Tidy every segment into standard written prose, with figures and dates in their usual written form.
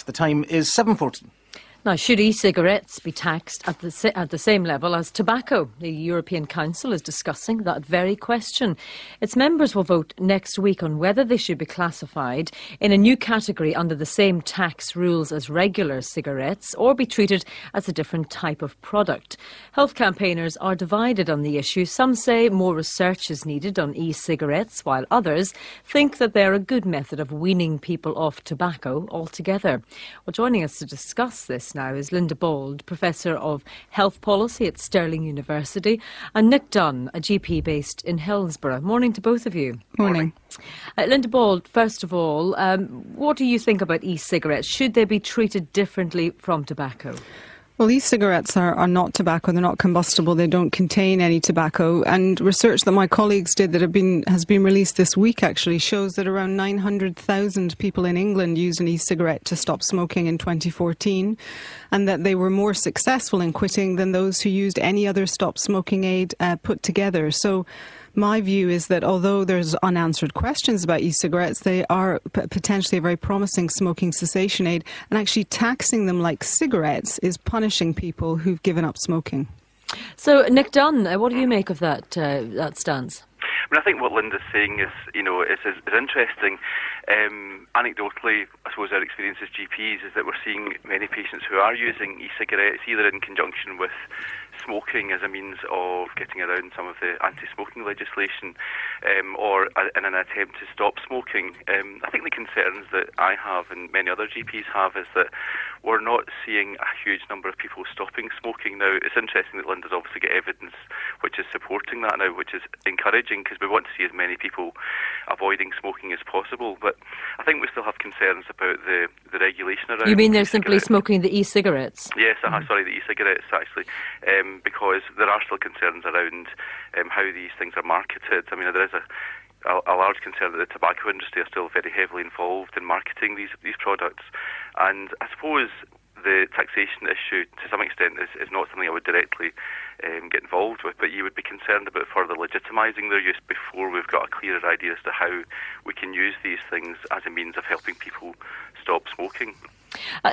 The time is 7:14. Now, should e-cigarettes be taxed at the same level as tobacco? The European Council is discussing that very question. Its members will vote next week on whether they should be classified in a new category under the same tax rules as regular cigarettes or be treated as a different type of product. Health campaigners are divided on the issue. Some say more research is needed on e-cigarettes, while others think that they're a good method of weaning people off tobacco altogether. Well, joining us to discuss this now is Linda Bauld, Professor of Health Policy at Stirling University, and Nick Dunn, a GP based in Hillsborough. Morning to both of you. Morning. Linda Bauld, first of all, what do you think about e-cigarettes? Should they be treated differently from tobacco? Well, e-cigarettes are not tobacco. They're not combustible. They don't contain any tobacco. And research that my colleagues did that has been released this week actually shows that around 900,000 people in England used an e-cigarette to stop smoking in 2014, and that they were more successful in quitting than those who used any other stop smoking aid put together. So my view is that although there's unanswered questions about e-cigarettes, they are potentially a very promising smoking cessation aid, and actually taxing them like cigarettes is punishing people who've given up smoking. So, Nick Dunn, what do you make of that stance? I think what Linda's saying is interesting. Anecdotally, I suppose our experience as GPs is that we're seeing many patients who are using e-cigarettes either in conjunction with smoking as a means of getting around some of the anti-smoking legislation or in an attempt to stop smoking. I think the concerns that I have and many other GPs have is that we're not seeing a huge number of people stopping smoking now. It's interesting that Linda's obviously got evidence which is supporting that now, which is encouraging because we want to see as many people avoiding smoking as possible. But I think we still have concerns about the regulation around. You mean they're simply smoking the e-cigarettes? Yes, sorry, the e-cigarettes actually, because there are still concerns around how these things are marketed. I mean, there is a large concern that the tobacco industry are still very heavily involved in marketing these products. And I suppose the taxation issue, to some extent, is not something I would directly get involved with, but you would be concerned about further legitimising their use before we've got a clearer idea as to how we can use these things as a means of helping people stop smoking.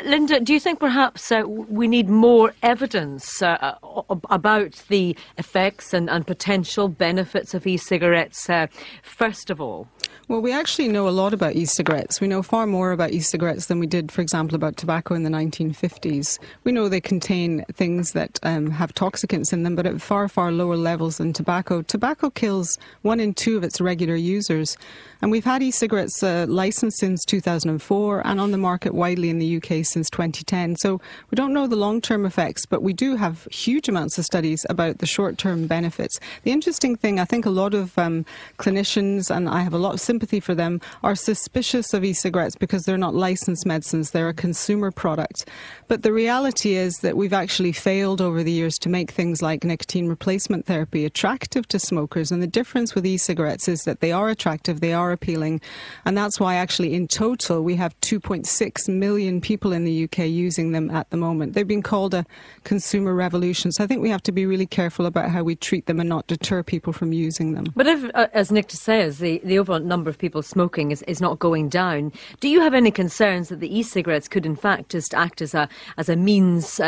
Linda, do you think perhaps we need more evidence about the effects and potential benefits of e-cigarettes, first of all? Well, we actually know a lot about e-cigarettes. We know far more about e-cigarettes than we did, for example, about tobacco in the 1950s. We know they contain things that have toxicants in them, but at far, far lower levels than tobacco. Tobacco kills 1 in 2 of its regular users. And we've had e-cigarettes licensed since 2004 and on the market widely in the UK since 2010. So we don't know the long-term effects, but we do have huge amounts of studies about the short-term benefits. The interesting thing, I think a lot of clinicians, and I have a lot of sympathy for them, are suspicious of e-cigarettes because they're not licensed medicines. They're a consumer product. But the reality is that we've actually failed over the years to make things like nicotine replacement therapy attractive to smokers. And the difference with e-cigarettes is that they are attractive, they are appealing. And that's why actually in total we have 2.6 million people in the UK using them at the moment. They've been called a consumer revolution. So I think we have to be really careful about how we treat them and not deter people from using them. But if, as Nick says, the overall number of people smoking is not going down, do you have any concerns that the e-cigarettes could in fact just act as a means,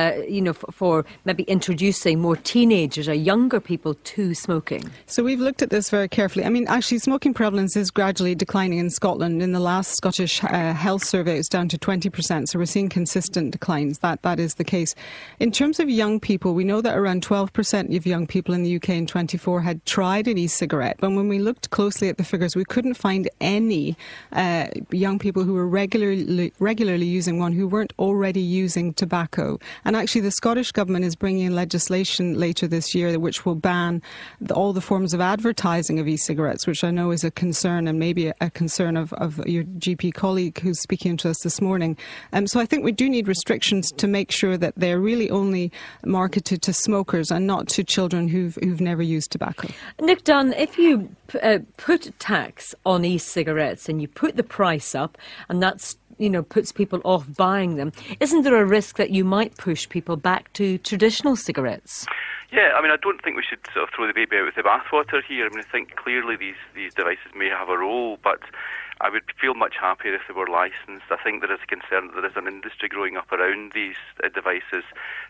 for maybe introducing more teenagers or younger people to smoking? So we've looked at this very carefully. I mean, actually, smoking prevalence is gradually declining in Scotland. In the last Scottish Health Survey, it's down to 20%. So we're seeing consistent declines. That is the case. In terms of young people, we know that around 12% of young people in the UK in 24 had tried an e-cigarette. But when we looked closely at the figures, we couldn't find any young people who were regularly using one who weren't already using tobacco. And actually, the Scottish Government is bringing in legislation later this year which will ban all the forms of advertising of e-cigarettes, which I know is a concern and maybe a concern of your GP colleague who's speaking to us this morning. So I think we do need restrictions to make sure that they're really only marketed to smokers and not to children who've never used tobacco. Nick Dunn, if you put tax on e-cigarettes and you put the price up and that's puts people off buying them, isn't there a risk that you might push people back to traditional cigarettes? Yeah, I mean, I don't think we should sort of throw the baby out with the bathwater here. I mean, I think clearly these devices may have a role, but I would feel much happier if they were licensed. I think there is a concern that there is an industry growing up around these devices.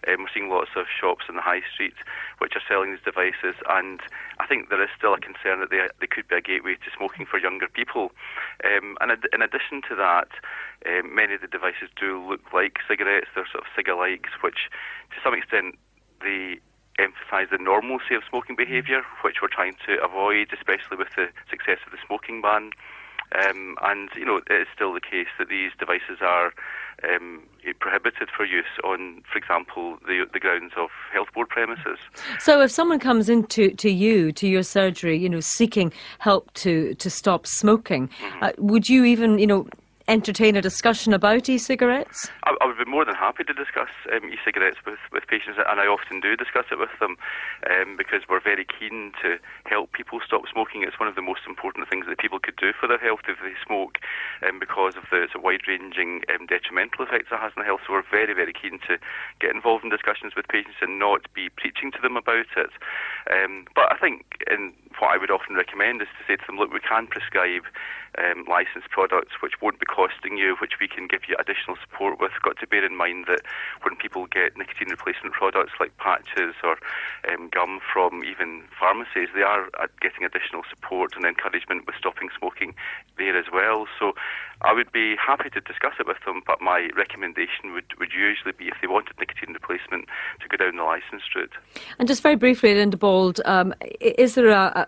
We're seeing lots of shops in the high street which are selling these devices, and I think there is still a concern that they could be a gateway to smoking for younger people. And in addition to that, many of the devices do look like cigarettes. They're sort of cigalikes, which to some extent they emphasise the normalcy of smoking behaviour, which we're trying to avoid, especially with the success of the smoking ban. And, you know, it is still the case that these devices are prohibited for use on, for example, the grounds of health board premises. So if someone comes into your surgery, you know, seeking help to stop smoking, would you even, you know, entertain a discussion about e-cigarettes? I would be more than happy to discuss e-cigarettes with patients, and I often do discuss it with them because we're very keen to help people stop smoking. It's one of the most important things that people could do for their health if they smoke, because of the wide-ranging detrimental effects it has on the health. So we're very, very keen to get involved in discussions with patients and not be preaching to them about it. But I think what I would often recommend is to say to them, look, we can prescribe licensed products which won't be costing you, which we can give you additional support with. Got to bear in mind that when people get nicotine replacement products like patches or gum from even pharmacies, they are getting additional support and encouragement with stopping smoking there as well. So I would be happy to discuss it with them, but my recommendation would usually be, if they wanted nicotine replacement, to go down the licensed route. And just very briefly, Linda Bauld, is there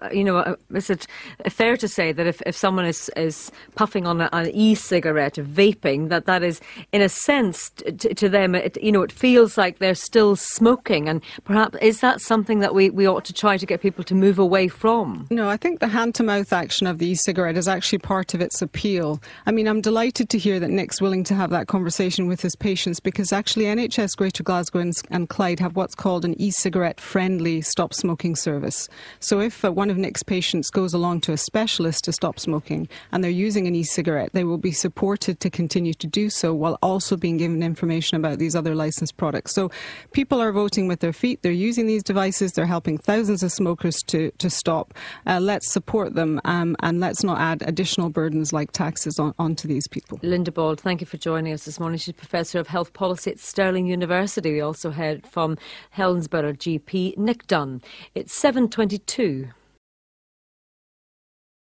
is it fair to say that if someone is puffing on an e-cigarette, vaping, that is, in a sense, to them, it feels like they're still smoking, and perhaps is that something that we ought to try to get people to move away from? No, I think the hand-to-mouth action of the e-cigarette is actually part of its appeal. I mean, I'm delighted to hear that Nick's willing to have that conversation with his patients, because actually NHS Greater Glasgow and Clyde have what's called an e-cigarette friendly stop smoking service. So if one of Nick's patients goes along to a specialist to stop smoking and they're using an e-cigarette, they will be supported to continue to do so while also being given information about these other licensed products. So people are voting with their feet, they're using these devices, they're helping thousands of smokers to stop. Let's support them and let's not add additional burdens like taxes onto these people. Linda Bauld, thank you for joining us this morning. She's Professor of Health Policy at Stirling University. We also heard from Helensburgh GP Nick Dunn. It's 7:22.